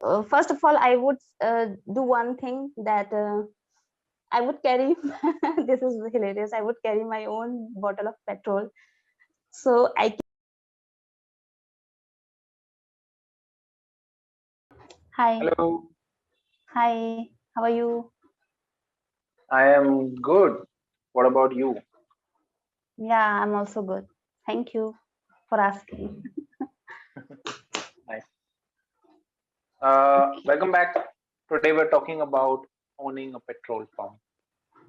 First of all, I would do one thing that I would carry. This is hilarious. I would carry my own bottle of petrol, so I. Hi, Hello, hi. How are you? I am good. What about you? Yeah, I'm also good. Thank you for asking. Nice. Okay. Welcome back. Today we're talking about owning a petrol pump.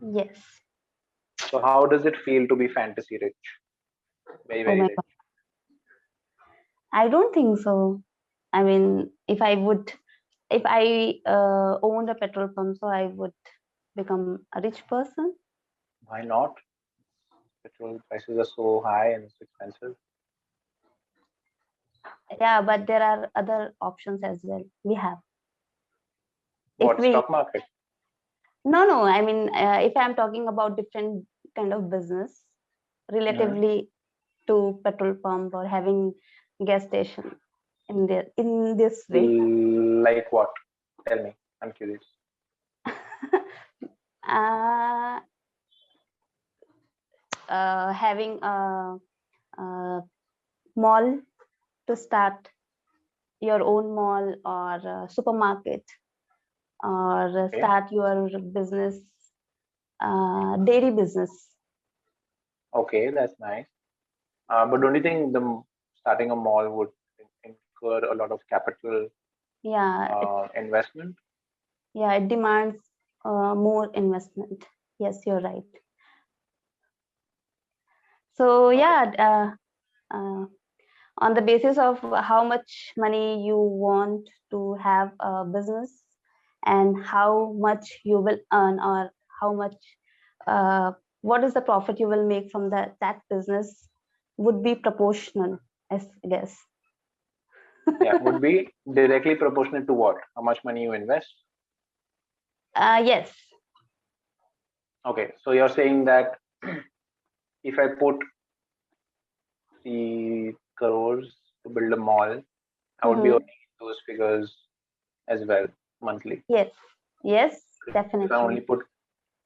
Yes. So, how does it feel to be fantasy rich? Very, Oh very my rich. God. I don't think so. I mean, if I owned a petrol pump, so I would become a rich person. Why not? Petrol prices are so high and it's expensive. Yeah, but there are other options as well. We have. If What, we stock market? No, I mean, if I'm talking about different kind of business Hmm. relatively to petrol pump or having gas station in this way. Like what? Tell me. I'm curious. uh, Having a mall to start your own mall or supermarket or Okay. start your business, dairy business. Okay, that's nice. But don't you think starting a mall would incur a lot of capital Yeah, investment? it demands more investment. Yes, you're right. So Okay. yeah, on the basis of how much money you want to have a business and how much you will earn, or how much uh, what is the profit you will make from that business, would be proportional, I guess. Yeah, would be directly proportionate to what? How much money you invest? Yes. Okay, so you're saying that if I put the crores to build a mall, I would be Mm-hmm. earning those figures as well monthly. Yes, yes, If I only definitely. put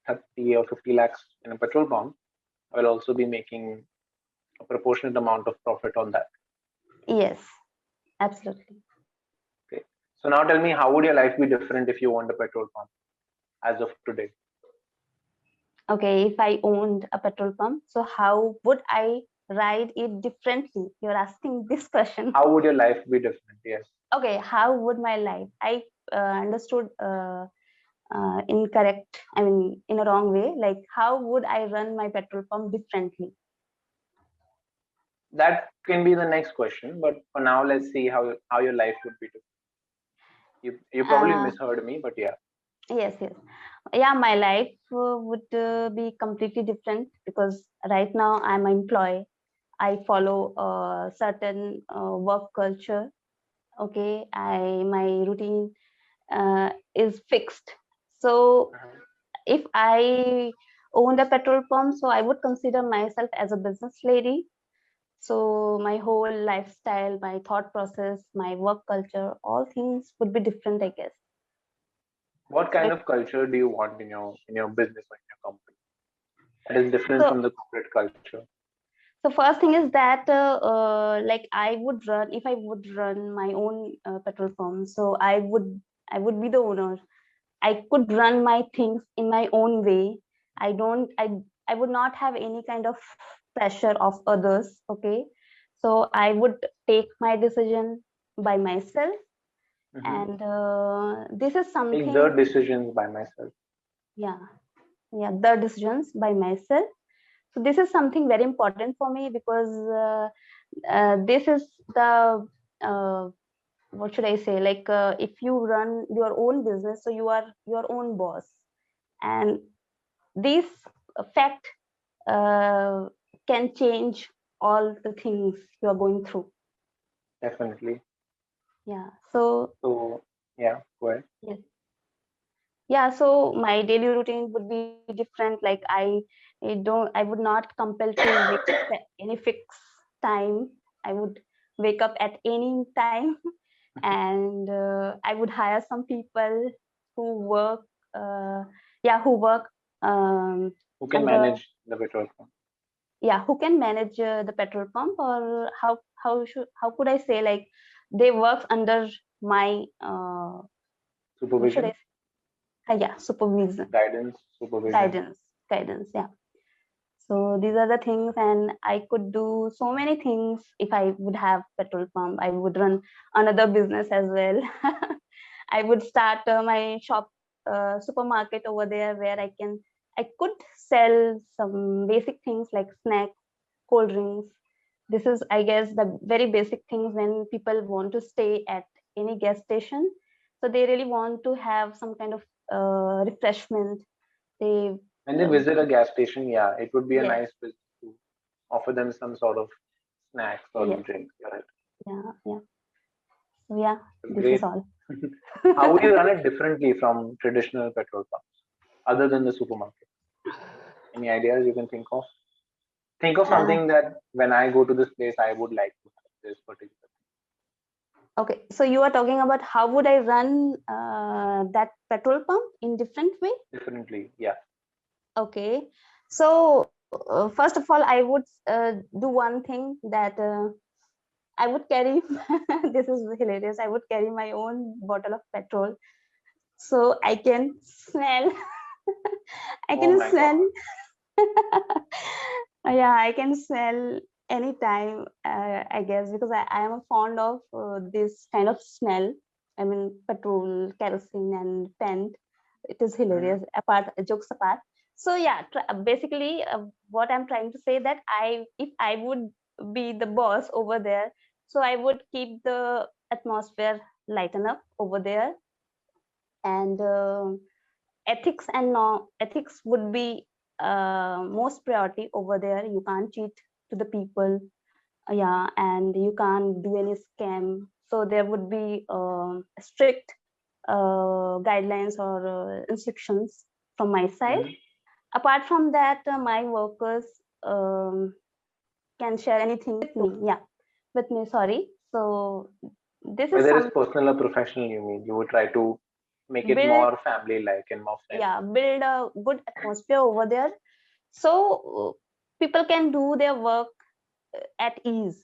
30 or 50 lakhs in a petrol pump, I will also be making a proportionate amount of profit on that. Yes, absolutely. Okay. So now tell me, how would your life be different if you owned a petrol pump as of today? Okay, if I owned a petrol pump, so how would I ride it differently? You're asking this question. How would your life be different? Yes. Okay, how would my life? I understood incorrect. I mean, in a wrong way. Like, how would I run my petrol pump differently? That can be the next question, but for now, let's see how your life would be different. You probably Uh, misheard me, but yeah. yes, yes. Yeah, my life would be completely different because right now I'm an employee. I follow a certain work culture. Okay, I my routine is fixed. So Mhm. if I owned a petrol pump, so I would consider myself as a business lady. So my whole lifestyle, my thought process, my work culture, all things would be different, I guess. What So kind of culture do you want in your business or in your company that is different so from the corporate culture? so first thing is that like I would run, if I would run my own petrol pump, so I would be the owner. I could run my things in my own way. I would not have any kind of pressure of others. Okay. So I would take my decision by myself. Hmm. And this is Take the something, decisions by myself. yeah, yeah, the decisions by myself. So this is something very important for me because this is the uh, what should I say, like if you run your own business, so you are your own boss, and this fact uh, can change all the things you are going through. Definitely. Yeah, so So yeah, go ahead. yes, yeah, so my daily routine would be different. Like I would not compel to wake up at any fixed time. I would wake up at any time. and I would hire some people who work, who work Who can under, manage the petrol pump? who can manage the petrol pump, or how could I say, like, they work under my what should I Supervision, say? Supervision, guidance, supervision. guidance, guidance. Yeah. So these are the things, and I could do so many things if I would have petrol pump. I would run another business as well. I would start my shop, supermarket over there, where I could sell some basic things like snacks, cold drinks. This is, I guess, the very basic things when people want to stay at any gas station. So they really want to have some kind of refreshment. They When they uh, visit a gas station, yeah, it would be a yes, nice business to offer them some sort of snacks or yes, drinks. You're right. yeah, yeah. So yeah, this is Great. all. How would you run it differently from traditional petrol pumps, other than the supermarket? Any ideas you can think of? Think of uh, something that when I go to this place, I would like to have this particular okay, so you are talking about how would I run that petrol pump in different way? differently. Yeah. Okay, so first of all, I would do one thing that I would carry. This is hilarious. I would carry my own bottle of petrol, so I can smell. I Oh can my God. smell. Yeah, I can smell anytime, I guess, because I am fond of this kind of smell. I mean, petrol, kerosene, and paint. It is Mhm. hilarious. Apart, jokes apart. So yeah, basically, what I'm trying to say, that if I would be the boss over there, so I would keep the atmosphere lighten up over there, and ethics and no ethics would be most priority over there. You can't cheat to the people, and you can't do any scam. So there would be strict guidelines or instructions from my side. Mhm. Apart from that, my workers can share anything with me. Yeah, with me. Sorry. So this is Whether it's some personal or professional, you mean you would try to make it build, more family-like and more friendly. build a good atmosphere over there, so people can do their work at ease.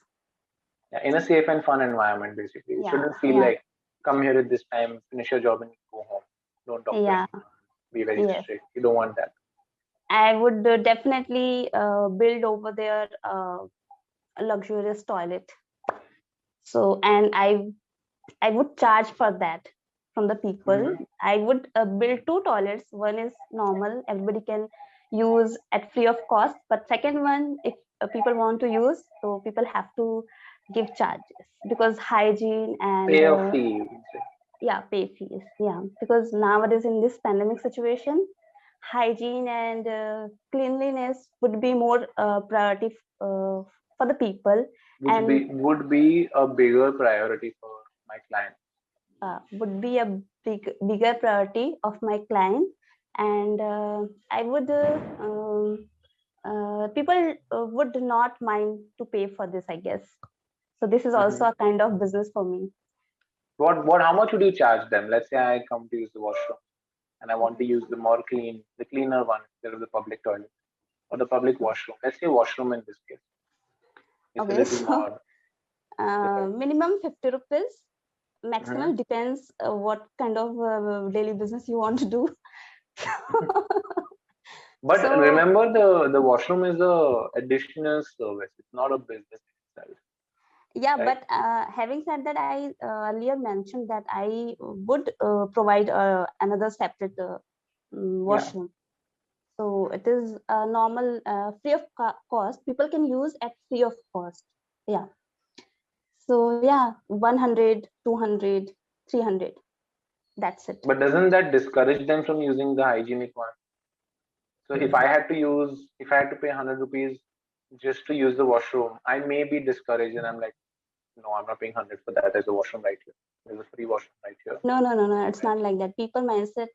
Yeah, in a safe and fun environment, basically. You Yeah, shouldn't feel yeah, like come here at this time, finish your job, and go home. Don't talk to yeah, anyone. Be very yes. strict. You don't want that. I would definitely build over there a luxurious toilet. So, and I would charge for that from the people. Mhm. I would build two toilets. One is normal, everybody can use at free of cost. But second one, if people want to use, so people have to give charges, because hygiene and Pay a fee, you can say. pay fees. Yeah, because nowadays in this pandemic situation, hygiene and cleanliness would be more priority for the people, Which and would be a bigger priority for my client. would be a bigger priority of my client. And I would people would not mind to pay for this, I guess. So this is also Mhm. a kind of business for me. What how much would you charge them? Let's say I come to use the washroom and I want to use the cleaner one instead of the public toilet or the public washroom. Let's say washroom in this case. It's a Okay. little So more different. minimum 50 rupees, Mhm. maximum depends what kind of daily business you want to do. But So remember, the washroom is a additional service. It's not a business itself, yeah, right? but having said that, I earlier mentioned that I would provide another separate Yeah. washroom. So it is normal, free of cost. People can use at free of cost. Yeah. So yeah, 100, 200, 300. That's it. But doesn't that discourage them from using the hygienic one? So if I had to pay 100 rupees just to use the washroom, I may be discouraged and I'm like, no, I'm not paying 100 for that. There's a washroom right here. There's a free washroom right here. No, no, no, no. It's Right? not like that. People mindset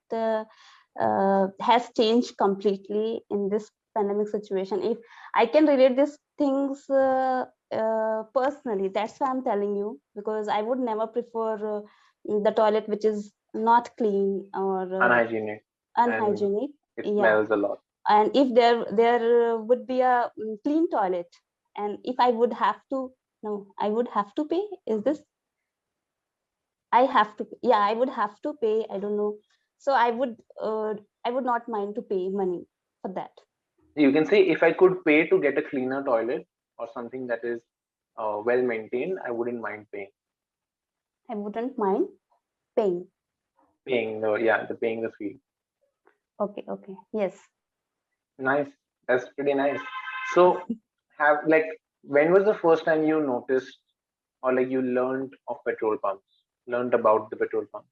has changed completely in this pandemic situation. If I can relate this things personally. That's why I'm telling you, because I would never prefer the toilet which is not clean or Unhygienic, and unhygienic. it Yeah, smells a lot. and if there would be a clean toilet, and if I would have to, no, I would have to pay. Is this I have to? Yeah, I would have to pay. I don't know. So I would not mind to pay money for that. You can say, if I could pay to get a cleaner toilet or something that is well maintained, I wouldn't mind I wouldn't mind paying. paying the fee. Okay, okay, yes. Nice. That's pretty nice. So, have like, when was the first time you noticed or like you learned of petrol pumps? Learned about the petrol pump?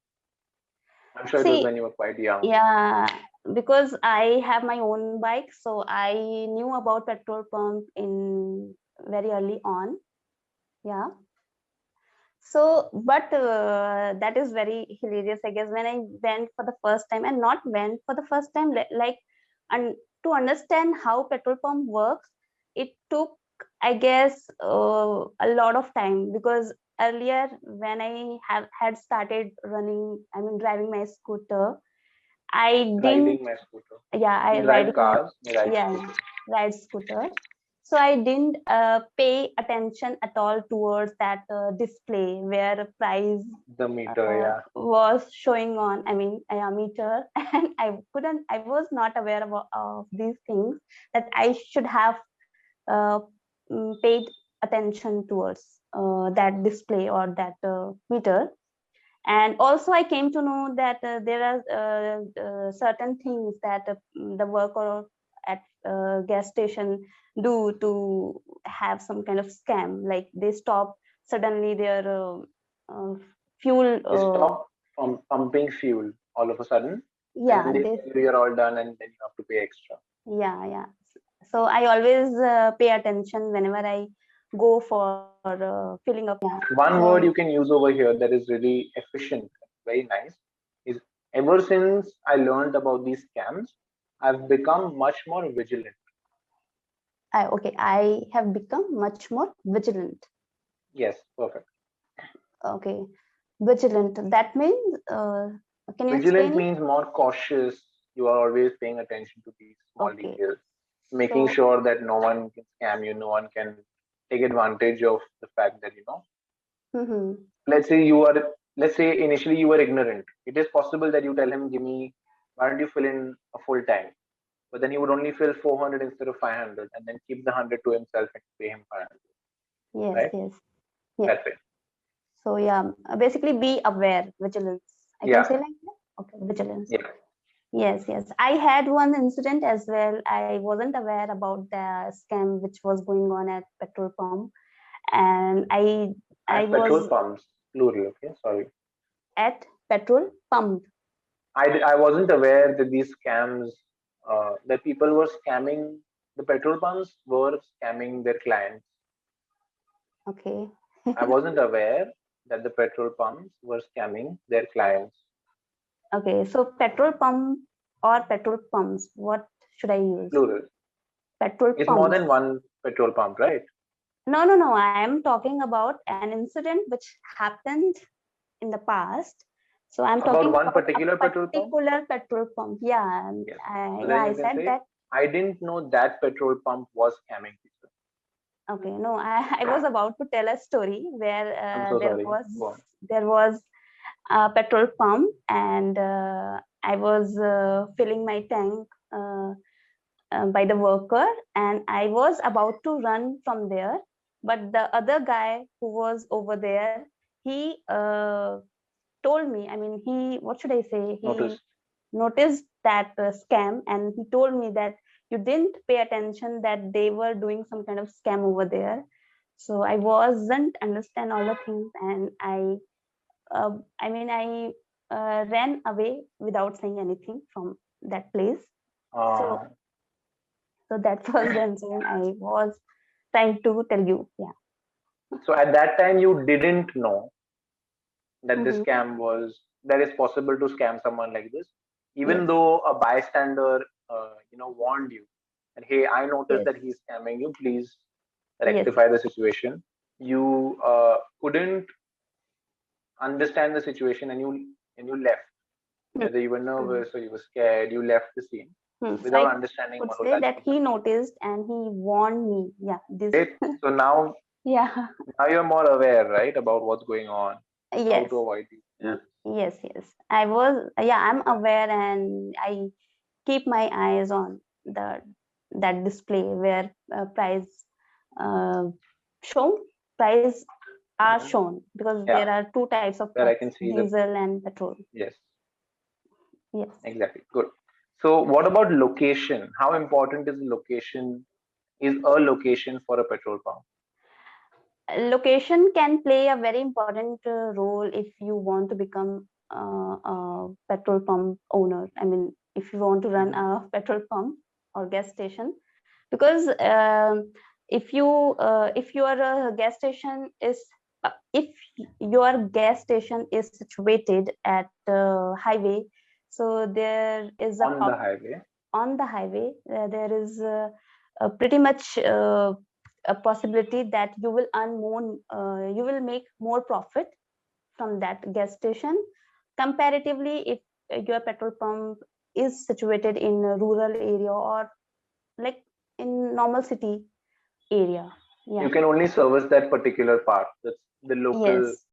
I'm sure it was See, when you were quite young. yeah, because I have my own bike, so I knew about petrol pump in very early on. Yeah. So, but that is very hilarious, I guess, when I went for the first time, and not went for the first time, like, and to understand how petrol pump works, it took, I guess, a lot of time, because earlier when I have had started running, I mean, driving my scooter, I didn't, Riding my scooter. yeah, I You drive riding my, cars, you ride yeah, scooters. ride scooter. So I didn't pay attention at all towards that display where a price The meter, yeah. was showing on, I mean, a meter, and I was not aware of these things, that I should have uh, paid attention towards that display or that meter. And also I came to know that there are certain things that the worker at gas station do to have some kind of scam, like they stop suddenly their uh, fuel, They stop from pumping fuel all of a sudden, and then yeah, they they, tell you you're all done, and then you have to pay extra. yeah. So I always pay attention whenever I go for filling up. Yeah. One word So you can use over here that is really efficient, very nice, is, ever since I learned about these scams, I've become much more vigilant. I have become much more vigilant. Yes, perfect. Okay, vigilant. That means, can you explain Vigilant it? means more cautious. You are always paying attention to these small Okay, details, making so, sure that no one can scam you, no one can take advantage of the fact that, mm-hmm. let's say you are, let's say initially you were ignorant. It is possible that you tell him, give me, why don't you fill in a full tank? But then he would only fill 400 instead of 500, and then keep the 100 to himself and pay him 500, Yes, right? yes, yes. That's it. So yeah, basically be aware, vigilance. I can Yeah, say like that. Okay, vigilance. yeah. Yes, yes. I had one incident as well. I wasn't aware about the scam which was going on at petrol pump, and I At petrol was pumps, plural. Okay, sorry. at petrol pump. I wasn't aware that these scams, that people were scamming, the petrol pumps were scamming their clients. Okay. I wasn't aware that the petrol pumps were scamming their clients. Okay, so petrol pump or petrol pumps, what should I use? Plural. Petrol It's more pumps. than one petrol pump, right? No, no, no. I am talking about an incident which happened in the past. So I'm About talking one about a particular petrol pump? particular petrol pump. Yeah, Yes. So yeah. then I you can said say, that. I didn't know that petrol pump was scamming people. Okay, no, I was about to tell a story where I'm so sorry. Go on. there was a petrol pump, and I was filling my tank by the worker, and I was about to run from there, but the other guy who was over there, he told me, I mean, he, what should I say, he Notice. noticed that scam, and he told me that you didn't pay attention that they were doing some kind of scam over there. So I wasn't understand all the things, and I ran away without saying anything from that place. So Uh, that was the incident I was trying to tell you. Yeah. so at that time, you didn't know that this Hmm. scam was, that is possible to scam someone like this, even Yes. though a bystander, warned you that, hey, I noticed Yes. that he's scamming you. Please rectify the situation. You couldn't understand the situation, and you left. Whether you were nervous or you were scared, you left the scene without understanding would what say was that actually he noticed and he warned me. Yeah, this. it. So now Yeah. you're more aware, right, about what's going on, how Yes. to avoid these. Yeah. Yes. I was. Yeah, I'm aware, and I keep my eyes on that display where price shown price are shown, because Yeah. there are two types of Where I trucks, can see the diesel and petrol. yes, Yes. exactly. Good. So what about location? How important is location? Is a location for a petrol pump? Location can play a very important role if you want to become a petrol pump owner. I mean, if you want to run a petrol pump or gas station, because if your gas station is if your gas station is situated at highway, so there is On the highway. on the highway, there is pretty much a possibility that you will earn more, you will make more profit from that gas station comparatively if your petrol pump is situated in a rural area or like in normal city area. You can only service that particular part. That's the local